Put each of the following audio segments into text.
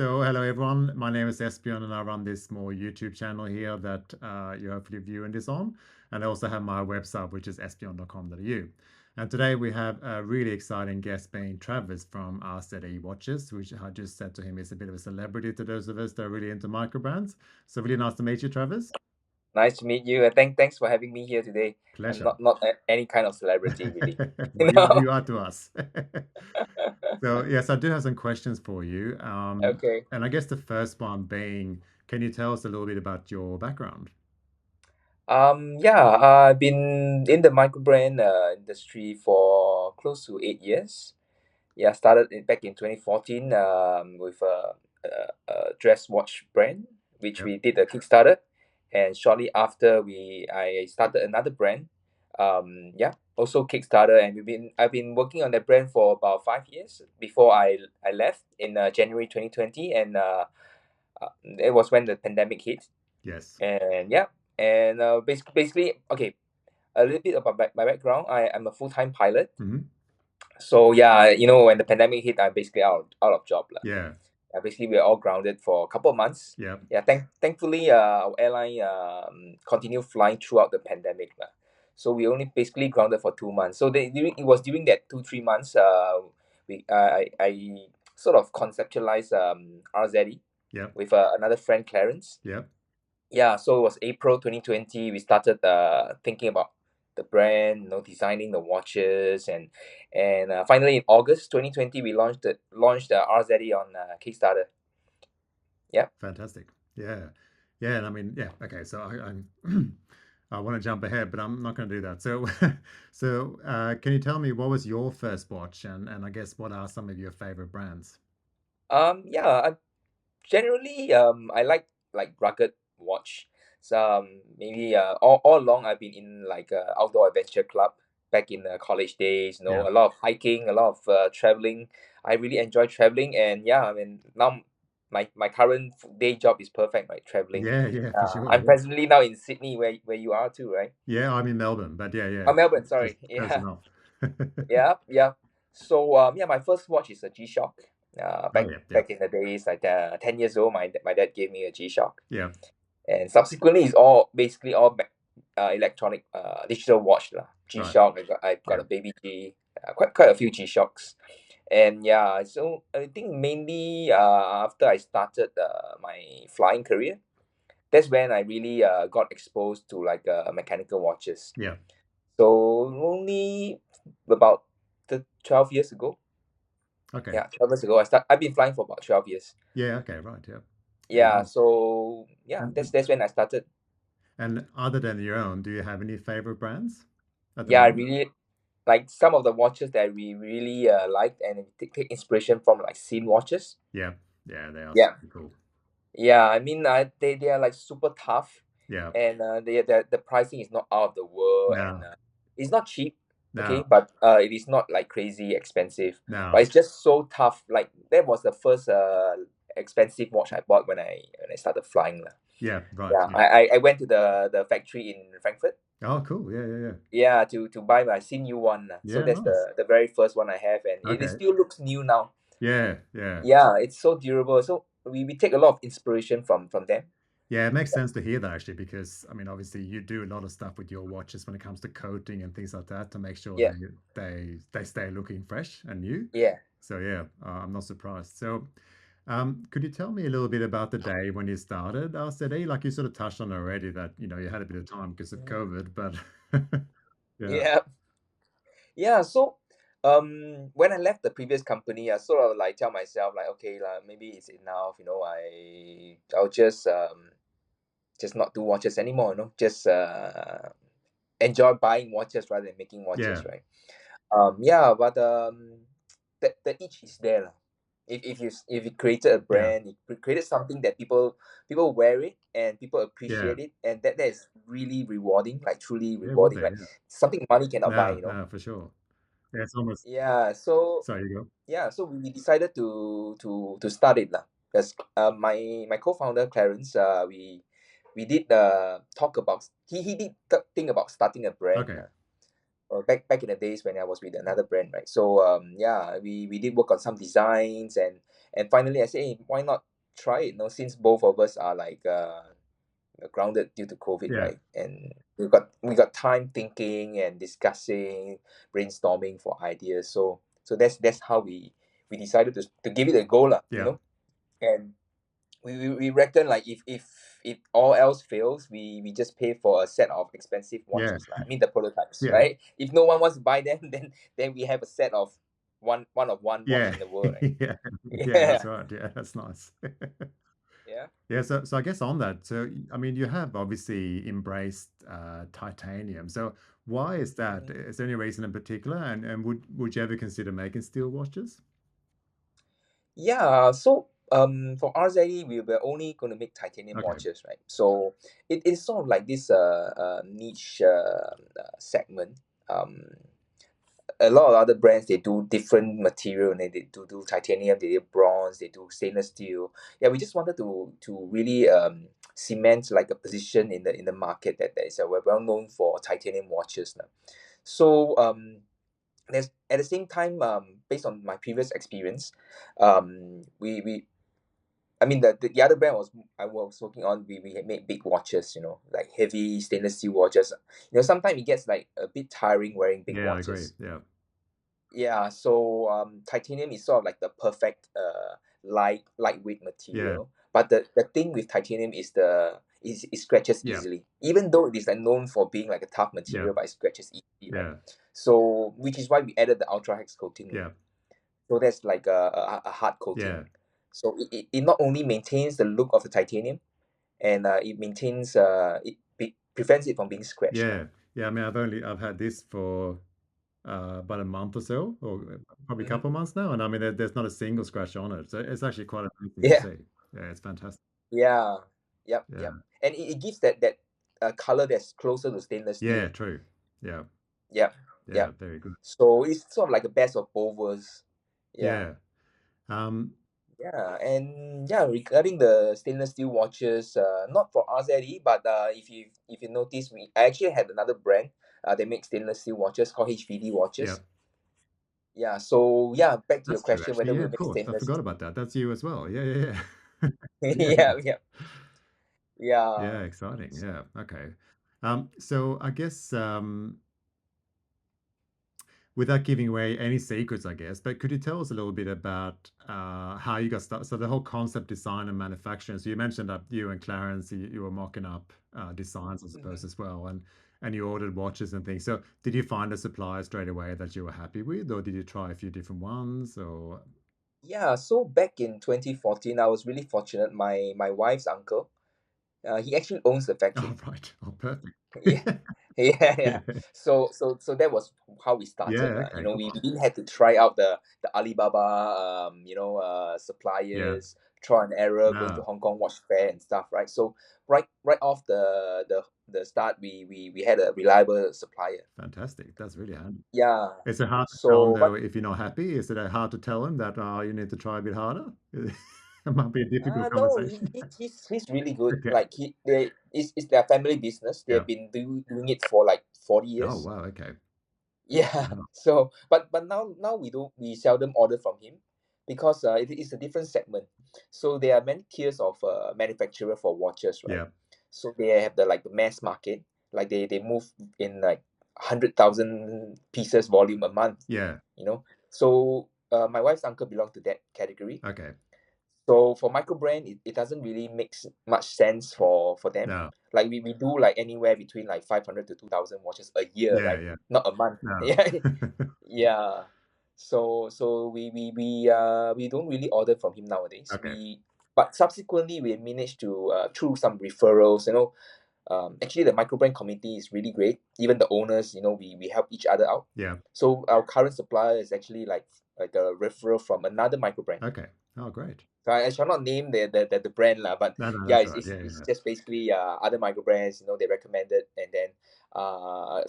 So, hello everyone. My name is Espion, and I run this small YouTube channel here that you're hopefully viewing this on. And I also have my website, which is espion.com.au. And today we have a really exciting guest being Travis from RZE Watches, which I just said to him is a bit of a celebrity to those of us that are really into microbrands. So, really nice to meet you, Travis. Nice to meet you. Thanks for having me here today. I'm Pleasure. not any kind of celebrity really. You Well, know. you are to us. So, yes, I do have some questions for you. Okay. And I guess the first one being, can you tell us a little bit about your background? Yeah. I've been in the microbrand industry for close to 8 years. Yeah. Started back in 2014 with a dress watch brand, which Yep. we did a Kickstarter, and shortly after I started another brand. Yeah. Also Kickstarter, and I've been working on that brand for about 5 years before I left in January 2020, and it was when the pandemic hit. Yes. And yeah, and basically, okay, a little bit about my background. I'm a full-time pilot. Hmm. So yeah, when the pandemic hit, I'm basically out of job lah. Yeah. Basically, we're all grounded for a couple of months. Yep. Yeah, thankfully, our airline continued flying throughout the pandemic lah. So we only basically grounded for 2 months. So it was during that 2-3 months, I sort of conceptualized RZE Yep. with another friend, Clarence. Yep. Yeah, so it was April 2020. We started thinking about the brand, designing the watches, and finally in August 2020 we launched the RZE on Kickstarter. Yeah. Fantastic. Yeah. Yeah. And I mean, yeah. Okay. So I'm I want to jump ahead, but I'm not going to do that. So, can you tell me what was your first watch, and I guess what are some of your favorite brands? Yeah. Generally, I like rugged watch. So maybe all along I've been in like outdoor adventure club back in college days. Yeah. A lot of hiking, a lot of traveling. I really enjoy traveling, and yeah, I mean now my current day job is perfect, right? Traveling. Yeah. Yeah. For sure. I'm Yeah. presently now in Sydney, where you are too, right? Yeah. I'm in Melbourne, but yeah. Yeah. Oh, Melbourne. Just Sorry. close Yeah, enough. yeah, yeah. So yeah, my first watch is a G-Shock. Oh Back yeah. Yeah. back in the days, like 10 years old, my dad gave me a G-Shock, Yeah. and subsequently it's all basically all electronic digital watch lah. Right. G-Shock. I got Yeah. a baby G. Quite a few G-Shocks, and yeah. So I think mainly after I started my flying career, that's when I really got exposed to like mechanical watches. Yeah. So only about 12 years ago. Okay. Yeah, 12 years ago. I've been flying for about 12 years. Yeah. Okay. Right. Yeah. Yeah. Yeah. So yeah, And that's when I started. and other than your own, do you have any favorite brands at the Yeah, I moment? really like some of the watches that we really liked, and take inspiration from, like scene watches. Yeah. Yeah. They are Yeah, super cool. yeah. I mean, they are like super tough, Yeah. and the pricing is not out of the world, and No. it's not cheap. Okay, No. but it is not like crazy expensive. But No. it's just so tough. Like that was the first expensive watch I bought when I started flying lah. Yeah. Right. Yeah, Yeah. I went to the factory in Frankfurt. Oh, cool. Yeah. Yeah. Yeah. Yeah, to buy my New one lah. So Yeah. that's Nice. the very first one I have, and it Okay. still looks new now. Yeah. Yeah. Yeah, it's so durable. So we take a lot of inspiration from them. Yeah, it makes sense to hear that actually, because I mean, obviously, you do a lot of stuff with your watches when it comes to coating and things like that to make sure Yeah, they stay looking fresh and new. yeah. So yeah, I'm not surprised. So, could you tell me a little bit about the day when you started RCD? Like you sort of touched on already that you had a bit of time because of Mm. COVID, but yeah, Yeah, yeah. So when I left the previous company, I sort of like tell myself like, okay lah, maybe it's enough. I'll just not do watches anymore. Just enjoy buying watches rather than making yeah, watches, right? Yeah, but the itch is there lah. If you created a yeah, brand, you created something that people wear it and people yeah, appreciate it, and that is really rewarding, like truly it would rewarding, be. like Yeah. something money cannot buy, No, no, for sure. Yeah, it's almost. Yeah, so Sorry, you go. yeah, so we decided to start it lah. Because my co-founder Clarence, we did talk about he did think about starting a brand. Okay. Back in the days when I was with another brand, right? So yeah, we did work on some designs, and finally I said, hey, why not try it, since both of us are like grounded due to COVID, Yeah. right? And we got time thinking and discussing, brainstorming for ideas. So that's how we decided to give it a go, lah. Yeah. And we reckon like if all else fails, we just pay for a set of expensive Yeah. watches, lah. I mean the prototypes, Yeah. right? If no one wants to buy them, then we have a set of one watch Yeah. in the world, right? Yeah. Yeah, Yeah, that's right. Yeah, that's nice. yeah. Yeah, so I guess on that, so I mean, you have obviously embraced titanium. So why is that? Mhm. Is there any reason in particular? And would you ever consider making steel watches? Yeah, so for RZE, we were only going to make titanium Okay. watches, right? So it is sort of like this niche segment. Um, a lot of other brands, they do different material, and they do titanium, they do bronze, they do stainless steel. Yeah, we just wanted to really cement like a position in the market that is we're well known for titanium watches now. So there's at the same time, based on my previous experience, we I mean the other brand I was working on, we had made big watches, like heavy stainless steel watches. Sometimes it gets like a bit tiring wearing big Yeah, I agree. watches. Yeah. Yeah, so titanium is sort of like the perfect lightweight Yeah. material. But the thing with titanium is it scratches Yeah. easily. Even though it is like known for being like a tough Yeah. material, but it scratches easily, right? Yeah. So which is why we added the ultra hex coating. Yeah. So that's like a hard coating. Yeah. So it not only maintains the look of the titanium, and it maintains prevents it from being scratched now. Yeah. Yeah. I mean, I've had this for about a month or so, or probably a Hmm. couple of months now, and I mean, there's not a single scratch on it. So it's actually quite amazing to Yeah, see. Yeah, it's fantastic. yeah, yep, Yeah. yep. And it gives that color that's closer to stainless Yeah, steel. true. Yeah. Yep, Yeah, yep. very good. So it's sort of like a best of both worlds. Yeah. Yeah. Um, Yeah, and yeah, regarding the stainless steel watches, not for RZE, but if you notice, I actually had another brand. They make stainless steel watches called HVD yeah. watches. Yeah, so yeah, back to your That's true, question, actually. whether Yeah, we'll of make course. I stainless. forgot about that. That's you as well. Yeah, yeah, yeah. Yeah. Yeah, yeah, Yeah, yeah. exciting. Yeah. Okay. So I guess without giving away any secrets, I guess, but could you tell us a little bit about how you got started? So the whole concept design and manufacturing. So you mentioned that you and Clarence, you were mocking up designs, I suppose, Mhm. as well, and you ordered watches and things. So did you find a supplier straight away that you were happy with, or did you try a few different ones? Or Yeah, so back in 2014, I was really fortunate. My wife's uncle, he actually owns the oh, factory. right. Oh, perfect. Yeah, yeah, yeah. Yeah. So that was how we started. Yeah. Okay. We didn't have to try out the Alibaba, Yeah. suppliers, trial and error, going to No. Hong Kong Watch Fair and stuff, right? So right off the start, we had a reliable supplier. Fantastic. That's really handy. Yeah. Is it hard to tell them So, though but if you're not happy? Is it hard to tell them that you need to try a bit harder? It might be a difficult no, conversation. he's really good. Okay. Like it's their family business. They Yeah. have been doing it for like 40 Oh years. wow. Okay. Yeah. Wow. So, but now we seldom order from him because it is a different segment. So there are many tiers of manufacturer for watches, right? Yeah. So they have the mass market, like they move in like 100,000 pieces volume a month. Yeah. So my wife's uncle belonged to that category. Okay. So for microbrand, it doesn't really make much sense for them. No. Like we do like anywhere between like 500 to 2,000 watches a year, Yeah. right? Yeah. Not a month. No. Yeah, yeah. So we don't really order from him nowadays. Okay. But subsequently we managed to through some referrals. Actually the microbrand community is really great. Even the owners, we help each other out. Yeah. So our current supplier is actually like a referral from another microbrand. Okay. Oh, great. So I shall not name the brand lah, but No, no, yeah, that's all it's, right. it's, Yeah. it's Yeah. just basically other micro brands, they recommended, and then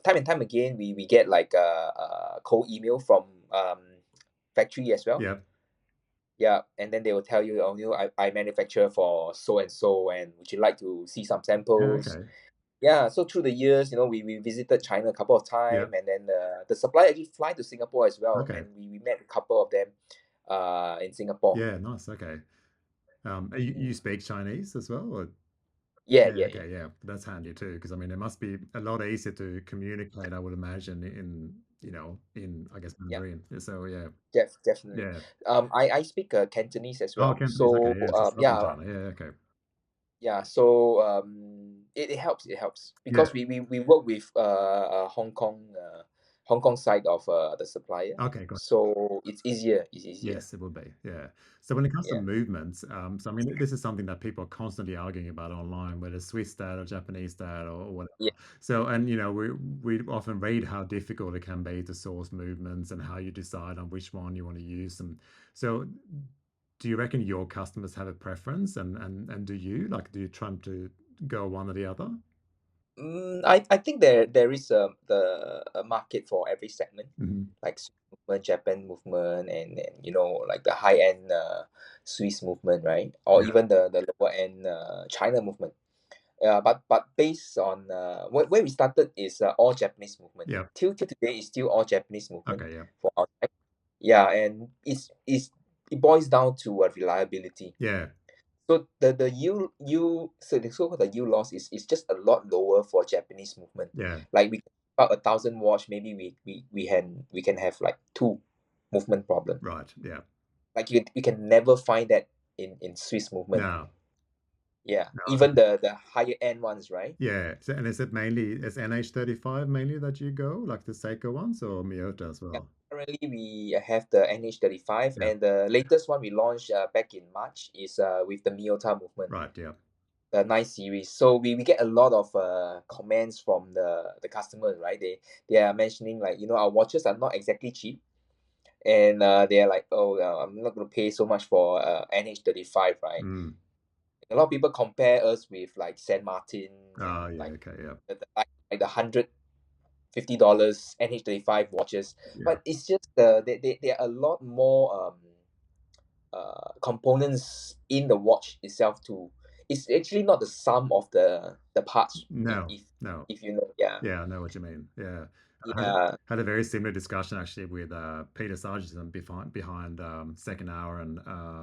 time and time again we get like a cold email from factory as well. Yeah. Yeah, and then they will tell you, I manufacture for so and so, and would you like to see some Yeah. samples? Okay. Yeah, so through the years, we visited China a couple of Yeah. times, and then the supplier actually fly to Singapore as well, Okay. and we met a couple of them in Singapore. Yeah. Nice. Okay. You speak Chinese as well? Or? Yeah, Yeah, yeah, yeah, okay, yeah, that's handy too, because I mean, it must be a lot easier to communicate, I would imagine, in, in, I guess, yeah. Mandarin. So yeah, Definitely. yeah. I speak Cantonese as Oh, well. Cantonese, okay, So yeah, so southern yeah, China, yeah, okay. yeah. So it helps. It helps Yeah, because we work with Hong Kong side of the supplier. okay, got. So it's easier. It's easier. Yes, it would be. Yeah. So when it comes to Yeah. movements, so I mean, this is something that people are constantly arguing about online, whether Swiss style or Japanese style or whatever. Yeah. So, and we often read how difficult it can be to source movements and how you decide on which one you want to use. And so, do you reckon your customers have a preference, and do you like, do you try to go one or the other? I think there is a market for every segment, Hmm. like Swiss movement, Japan movement, and like the high end Swiss movement, right? Or Yeah. even the lower end China movement. But based on where we started is all Japanese movement. Yeah. Till today is still all Japanese movement Okay. Yeah. for our type. Yeah, and it boils down to reliability. Yeah. So the yield so the so-called the yield loss is just a lot lower for Japanese movement. Yeah. Like we about 1,000 watch, maybe we can have like two movement problem. Right. Yeah. Like you can never find that in Swiss movement. No. Yeah, No. even the higher end ones, right? Yeah. So, and is it mainly is NH35 mainly that you go, like the Seiko ones, or Miyota as Yeah, well? currently we have the NH35, Yeah. and the latest one we launched back in March is with the Miyota movement, Right. Yeah. the 9 series. So we get a lot of comments from the customers, right? They are mentioning like, our watches are not exactly cheap, and they are like, oh, I'm not going to pay so much for NH35, right? Mm. A lot of people compare us with like Saint Martin and Oh, yeah. like Okay. Yeah. like the $150 NH35 watches, Yeah. but it's just there are a lot more components in the watch itself too. It's actually not the sum of the parts. If No. if No. if you know, yeah, Yeah, I know what you mean. Yeah. I yeah, had a very similar discussion actually with Peter Sargent behind Second Hour and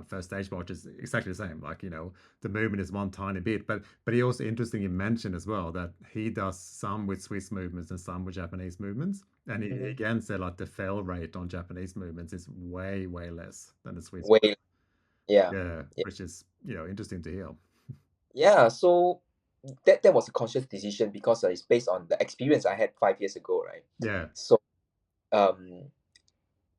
First Stage Watch is exactly the same. Like, the movement is one tiny bit, but he also interestingly mentioned as well that he does some with Swiss movements and some with Japanese movements. And he hmm again said like the fail rate on Japanese movements is way, way less than the Swiss. way, yeah, Yeah, yeah, which is, interesting to hear. yeah. So that was a conscious decision because it's based on the experience I had 5 years ago, right? Yeah, So um,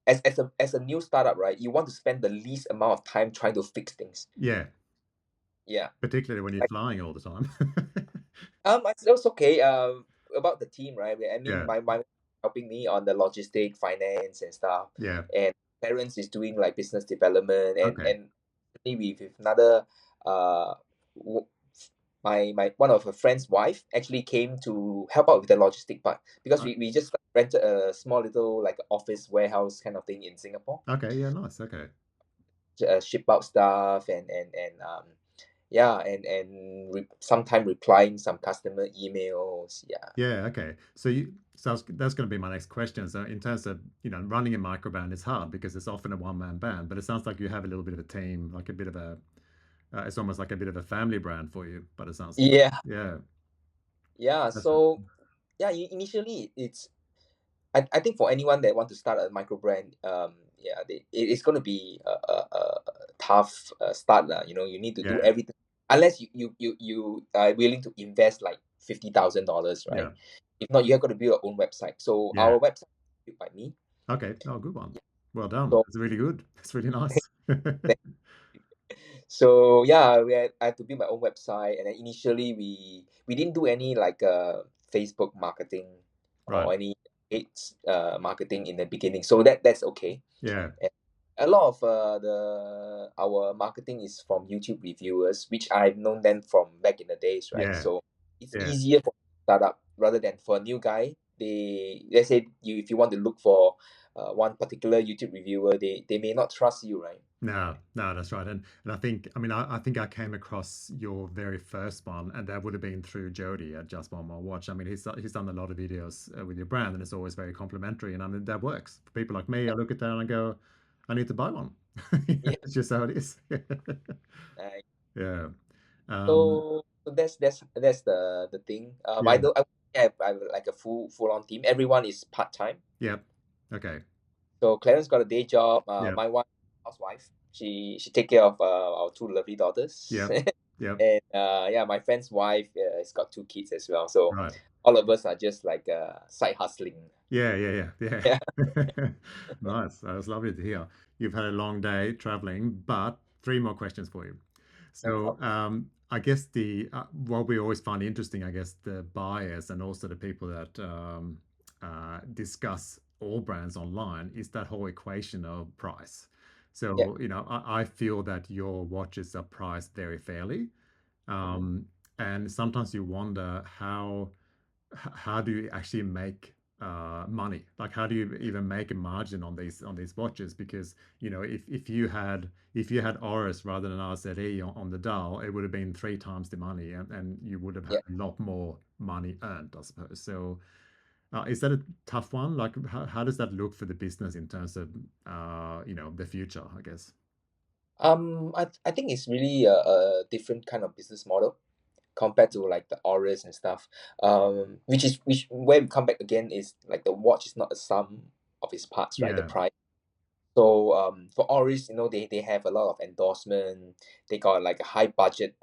as a new startup, right, you want to spend the least amount of time trying to fix things. yeah, Yeah. particularly when you're Like, flying all the time. it's okay. About the team, right? I mean, Yeah, my helping me on the logistic, finance, and stuff, yeah. and parents is doing like business development, and Okay. and maybe with another uh, w- my one of a friend's wife actually came to help out with the logistic part because Uh, we just rented a small little like office warehouse kind of thing in Singapore, Okay, yeah, nice. Okay. ship out stuff and yeah, and sometime replying some customer emails. Yeah. Yeah, okay. That's going to be my next question. So in terms of, running a microbrand is hard because it's often a one-man band, but it sounds like you have a little bit of a team, like a bit of a, it's almost like a bit of a family brand for you, but it sounds like, Yeah. yeah, Yeah. that's, So yeah, initially I think for anyone that want to start a micro brand, yeah, it's going to be a tough start lah. You need to do yeah, everything unless you are willing to invest like $50,000, yeah, right? If not, you have got to build your own website. So yeah. our website is built by me. Okay. Oh, good one. Well done. So That's really good. That's really nice. so yeah, I had to build my own website, and then initially we didn't do any like Facebook marketing Right. or any paid marketing in the beginning. So that's okay. Yeah. And a lot of our marketing is from YouTube reviewers, which I've known them from back in the days, right? Yeah. So it's Yeah. easier for startup rather than for a new guy. Let's say if you want to look for one particular YouTube reviewer, they may not trust you, right? No, no, that's right. And I think I came across your very first one, and that would have been through Jody at Just One More Watch. I mean, he's done a lot of videos with your brand, and it's always very complimentary. And I mean, that works for people like me. I look at that and I go, I need to buy one. Yeah. It's just how it is. Right. Yeah. Um, So that's the thing. yeah. I have like a full on team. Everyone is part time. Yep. Okay. So Clarence got a day job. Yep. My wife, housewife, she take care of our two lovely daughters, Yep. Yep. and yeah, my friend's wife has got two kids as well. So Right. all of us are just like side hustling. Yeah, yeah, yeah, Yeah, yeah. Nice. That was lovely to hear. You've had a long day traveling, but three more questions for you. no So, problem. I guess the what we always find interesting, I guess, the buyers and also the people that discuss all brands online is that whole equation of price. Yeah. So, I feel that your watches are priced very fairly. Mm-hmm. Um, and sometimes you wonder how do you actually make money? Like, how do you even make a margin on these watches? Because if you had Oris rather than RZE on the dial, it would have been three times the money, and you would have had Yeah. a lot more money earned, I suppose. So, is that a tough one? Like, how does that look for the business in terms of the future, I guess? I think it's really a different kind of business model compared to like the auras and stuff. Which where we come back again is like the watch is not a sum of its parts, right? The Yeah, price. So for auras, they have a lot of endorsement. They got like a high budget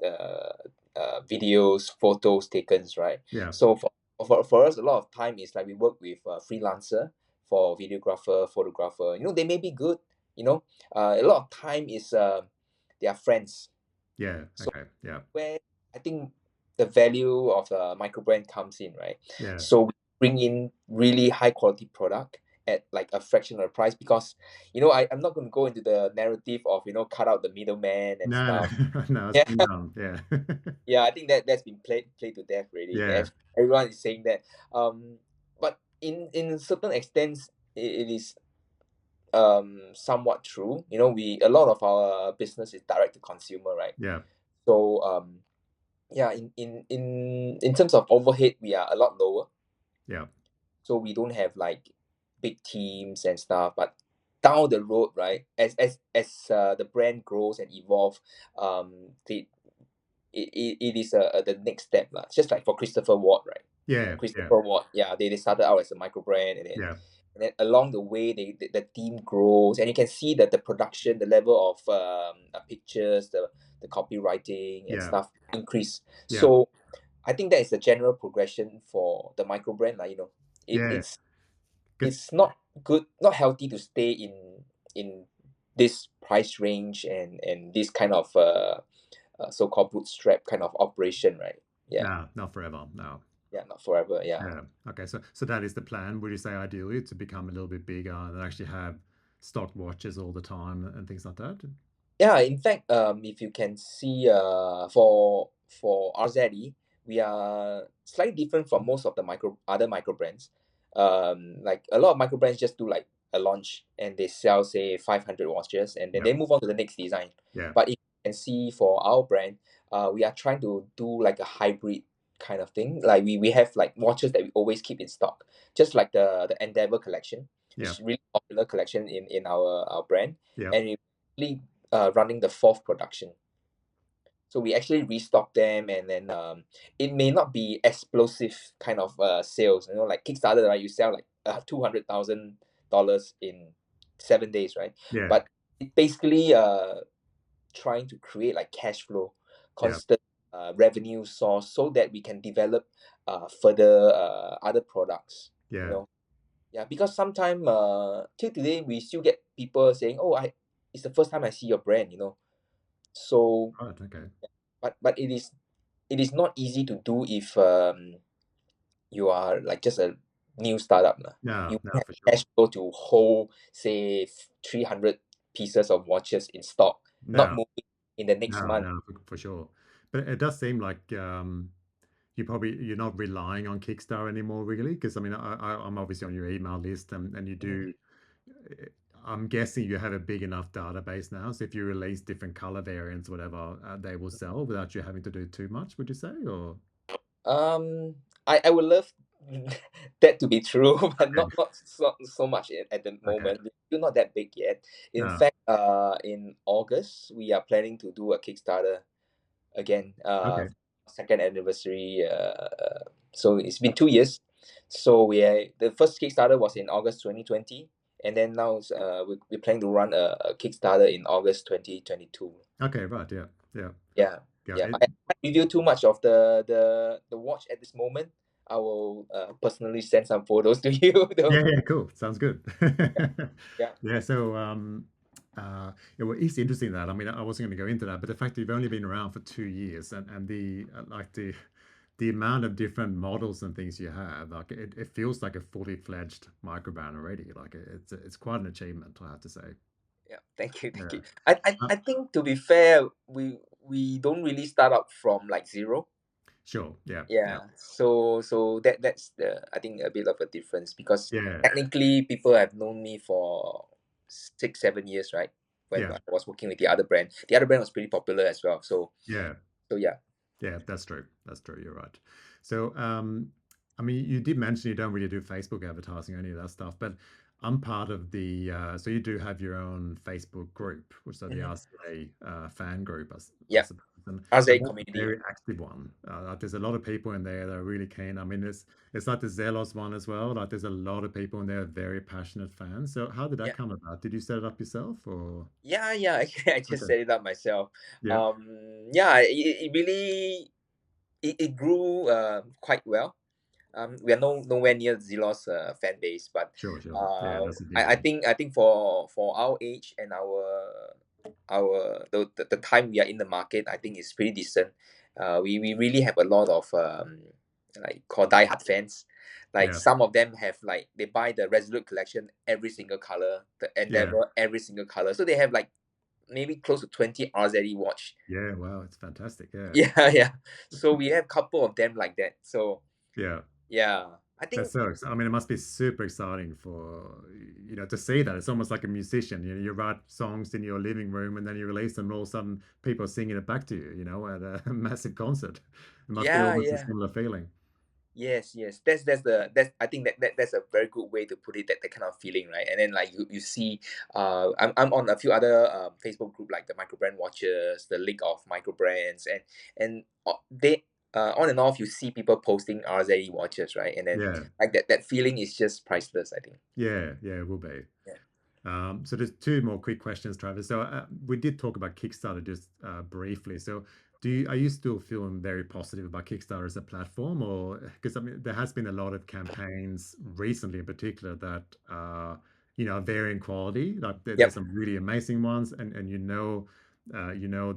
videos, photos taken, right? yeah, So for us, a lot of time is like we work with a freelancer for videographer, photographer. They may be good. You know, a lot of time is their friends. yeah. So Okay, yeah, where I think the value of a micro brand comes in, right? yeah. So we bring in really high quality product at like a fraction of the price because I'm not going to go into the narrative of cut out the middleman and No, stuff. no, no. It's Yeah, been done. Yeah, yeah, I think that's been played to death already. yeah, Everyone is saying that. But in certain extents, it is somewhat true. We a lot of our business is direct to consumer, right? yeah, So yeah, in terms of overhead, we are a lot lower, yeah, so we don't have like big teams and stuff. But down the road, right, as the brand grows and evolve, the it is the next step lah. Just like for Christopher Ward, right? yeah, yeah, Christopher Ward, yeah, they started out as a micro brand, and then yeah, along the way, the team grows, and you can see that the production, the level of pictures, the copywriting and yeah, stuff increase. yeah, So I think that is the general progression for the micro brand. Like, yeah. it's Because not good, not healthy to stay in this price range and this kind of so-called bootstrap kind of operation, right? Yeah, no, not forever. No. yeah, not forever. Yeah. Yeah. Okay. So that is the plan. Would you say ideally to become a little bit bigger and actually have stock watches all the time and things like that? Yeah, in fact, if you can see, for RZE, we are slightly different from most of the other micro brands. Like a lot of micro brands just do like a launch and they sell say 500 watches and then Yep. they move on to the next design. Yeah. But if you can see for our brand, we are trying to do like a hybrid kind of thing. Like we have like watches that we always keep in stock, just like the Endeavor collection, which Yeah. is really popular collection in our brand, Yeah. and we really running the fourth production. So we actually restock them, and then it may not be explosive kind of sales. Like Kickstarter, right? You sell like $200,000 in 7 days, right? Yeah. But it basically trying to create like cash flow, Yeah. constant revenue source, so that we can develop further other products. You Yeah. know, yeah, because sometimes till today we still get people saying, "Oh, it's the first time I see your brand," So, Right. Okay. but it is not easy to do if you are like just a new startup lah. No, You no, won't have for sure. cash flow to hold say 300 pieces of watches in stock, not No, moving in the next no, month. no, for sure. But it does seem like you're not relying on Kickstarter anymore, really. Because I mean, I'm obviously on your email list, and you Mhm. do. I'm guessing you have a big enough database now, so if you release different color variants, whatever, they will sell without you having to do too much. Would you say, or Um, I would love that to be true, but Okay. not so much at the Okay. moment. We're still not that big yet. In No. fact, in August, we are planning to do a Kickstarter again, Okay. second anniversary. So it's been 2 years. So the first Kickstarter was in August 2020, and then now we're planning to run a Kickstarter in August 2022. Okay. Right. Yeah. Yeah. Yeah, Yeah. yeah. But I can't reveal too much of the watch at this moment. I will personally send some photos to you Yeah. though. Yeah. Cool. Sounds good. Yeah, Yeah. So, yeah, well, it's interesting that, I mean, I wasn't going to go into that, but the fact that you've only been around for 2 years, and the like the amount of different models and things you have, like it feels like a fully fledged microbrand already. Like it's quite an achievement, I have to say. yeah. Thank you, thank Yeah. you. I, I, Uh, I think to be fair, we don't really start up from like zero. sure. Yeah. Yeah. Yeah, so that's the, I think, a bit of a difference, because Yeah. technically people have known me for 6 7 years, right? When Yeah. I was working with the other brand. The other brand was pretty popular as well. Yeah. So yeah. Yeah, that's true. That's true. You're right. So, I mean, you did mention you don't really do Facebook advertising or any of that stuff, but I'm part of the, so you do have your own Facebook group, which are the Mhm. RCA fan group, I Yeah, suppose. And RZE that's a community. very active one. Like there's a lot of people in there that are really keen. I mean, it's like the Zelos one as well. Like there's a lot of people in there, very passionate fans. So how did that Yeah, come about? Did you set it up yourself or? yeah. Actually, I just Okay. set it up myself. Yeah. Yeah, it really it grew quite well. We are nowhere near Zillow's fan base, but Sure, sure. Yeah, that's a big I one. think for our age and the time we are in the market, I think it's pretty decent. We really have a lot of like called diehard fans. Like Yeah. some of them have, like, they buy the Resolute collection every single color, the Yeah. Endeavor every single color. So they have like maybe close to 20 RZE watch. Yeah, wow, it's fantastic. Yeah. Yeah, yeah. So we have couple of them like that. So Yeah. yeah, I That's think. I mean, it must be super exciting for, to see that. It's almost like a musician. You write songs in your living room and then you release them, and all of a sudden people are singing it back to you, at a massive concert. It must be Yeah, almost a yeah. similar feeling. Yes. That's I think that's a very good way to put it. That kind of feeling, right? And then, like, you see, I'm on a few other Facebook group, like the Microbrand Watches, the League of Microbrands, and they on and off, you see people posting RZE watches, right? And then, Yeah. like, that feeling is just priceless, I think. Yeah. Yeah, it will be. Yeah. So there's two more quick questions, Travis. So we did talk about Kickstarter just briefly. So are you still feeling very positive about Kickstarter as a platform, or because I mean there has been a lot of campaigns recently, in particular, that are varying quality. Like there's Yep. some really amazing ones, and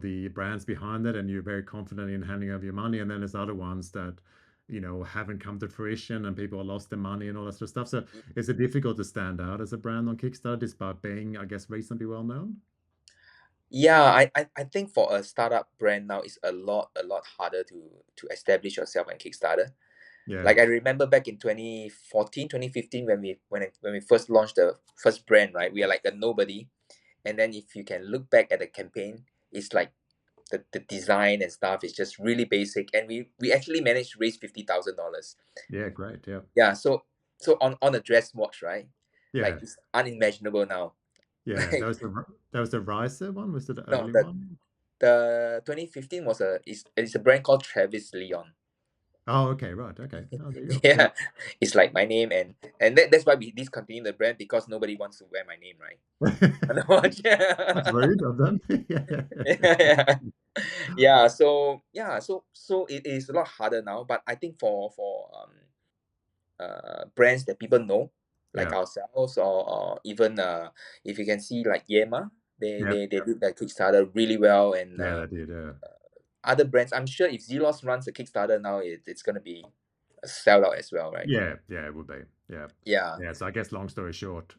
the brands behind it, and you're very confident in handing over your money. And then there's other ones that haven't come to fruition, and people have lost their money and all that sort of stuff. So is it difficult to stand out as a brand on Kickstarter despite being, I guess, reasonably well known? Yeah, I think for a startup brand now, it's a lot harder to establish yourself on Kickstarter. Yeah, Like, I remember back in 2014, 2015, when we first launched the first brand, right? We are like a nobody. And then if you can look back at the campaign, it's like the design and stuff is just really basic. And we actually managed to raise $50,000. yeah, great. Yeah, Yeah, so on a dress watch, right? Like, yeah, it's unimaginable now. yeah. Like, That was the Riser one. Was it the no, early the one? the 2015 it's a brand called Travis Leon. Oh, okay, right, okay. Oh, there you go. Yeah, Yeah, it's like my name, and that's why we discontinued the brand, because nobody wants to wear my name, right? On the watch. that's rude of them. Yeah, Yeah. Yeah, so it is a lot harder now, but I think for brands that people know, like yeah, ourselves, or even if you can see, like Yema, they yeah, they, they did that Kickstarter really well. And yeah. That did. Yeah, other brands, I'm sure if Zelos runs a Kickstarter now, it's gonna be a sellout as well, right? yeah, yeah. It would be. Yeah, Yeah, yeah. So I guess long story short,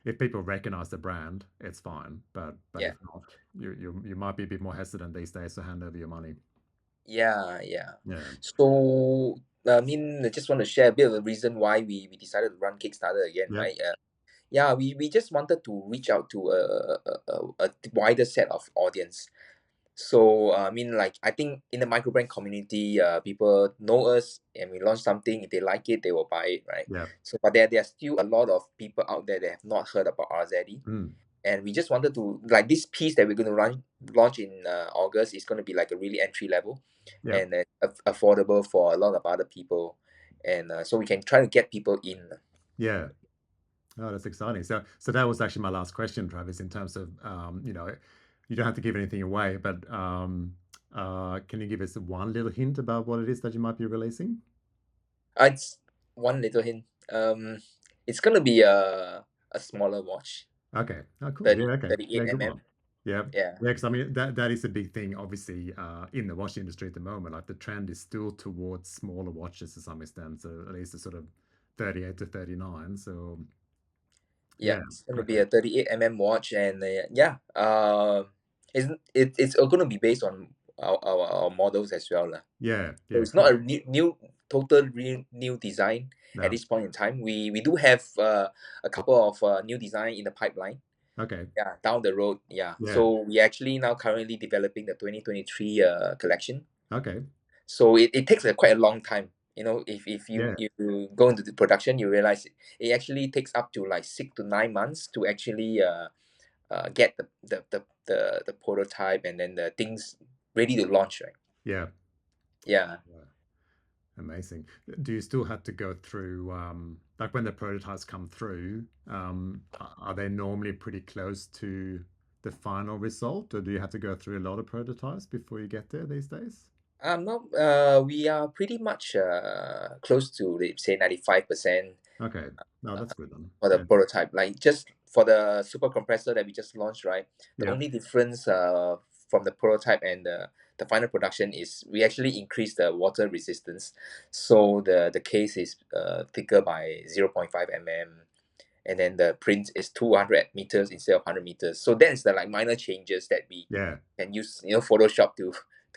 if people recognize the brand, it's fine. But yeah, if not, you might be a bit more hesitant these days to hand over your money. yeah. Yeah, So, I mean, I just want to share a bit of the reason why we decided to run Kickstarter again, yeah, right? Yeah, we just wanted to reach out to a wider set of audience. So, I mean, like, I think in the microbrand community, people know us and we launch something. If they like it, they will buy it, right? Yeah. So, but there are still a lot of people out there that have not heard about RZE. Mm. And we just wanted to, like, this piece that we're going to launch in August is going to be like a really entry level Yeah. and affordable for a lot of other people. And so we can try to get people in. Yeah. Oh, that's exciting. So that was actually my last question, Travis, in terms of, you don't have to give anything away, but can you give us one little hint about what it is that you might be releasing? It's one little hint. It's going to be a smaller watch, Okay. Oh, cool. 30, Yeah. Okay. Yeah. 38 Good mm. one. Yeah. Yeah. Yeah. Because I mean, that is a big thing, obviously, in the watch industry at the moment. Like the trend is still towards smaller watches to some extent. So at least a sort of 38 to 39. So Yeah, yeah. it's gonna be Okay. a 38 watch, and yeah, it's gonna be based on our models as well, lah. Yeah. So Yeah. it's not a Cool. total new design at No. this point in time. We do have a couple of new design in the pipeline. Okay. Yeah, down the road. Yeah, Yeah. so we actually now currently developing the 2023 collection. Okay. So it takes quite a long time. You know, if Yeah. you go into the production, you realize it actually takes up to like 6 to 9 months to actually get the prototype and then the things ready to launch, right? Yeah. Yeah. Yeah. Amazing. Do you still have to go through, like when the prototypes come through, are they normally pretty close to the final result, or do you have to go through a lot of prototypes before you get there these days? Not we are pretty much close to, let's say, 95% Okay. No, that's good then. for the Yeah. prototype. Like just for the super compressor that we just launched, right? The Yeah. only difference from the prototype and the final production is we actually increased the water resistance. So the case is thicker by 0.5 mm, and then the print is 200 meters instead of 100 meters. So that's the like minor changes that we Yeah. can use, Photoshop to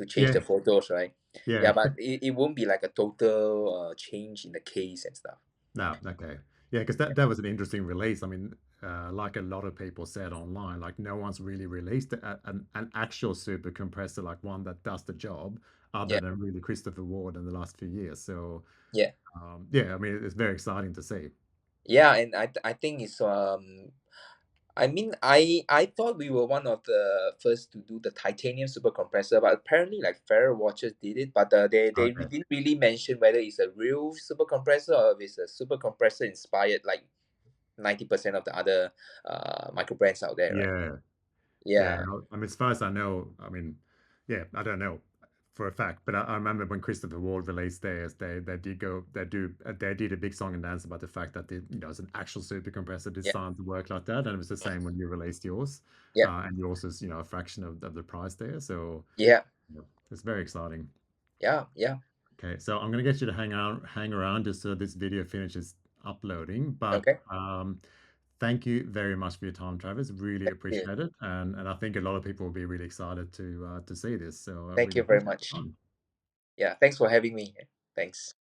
change Yeah. the photos, right? Yeah. Yeah, but it won't be like a total change in the case and stuff. No, okay. Yeah, because that was an interesting release. I mean, like a lot of people said online, like no one's really released an actual super compressor, like one that does the job, other Yeah, than really Christopher Ward in the last few years. So yeah, yeah, I mean, it's very exciting to see. yeah, and I think it's I mean, I thought we were one of the first to do the titanium super compressor, but apparently like Ferro watches did it, but Okay. didn't really mention whether it's a real super compressor or if it's a super compressor inspired like 90% of the other micro brands out there, right? Yeah. Yeah. Yeah, No, I mean, as far as I know, I mean, yeah, I don't know for a fact, but I remember when Christopher Ward released theirs, they did a big song and dance about the fact that it's an actual super compressor yeah, designed to work like that, and it was the same when you released yours, yeah, and yours is a fraction of the price there, so yeah, it's very exciting. yeah, yeah. Okay, so I'm gonna get you to hang around just so this video finishes uploading. But Okay. thank you very much for your time, Travis. Really Yeah. appreciate it, and I think a lot of people will be really excited to see this. So I Thank really you very appreciate the much. time. Yeah, thanks for having me. Thanks.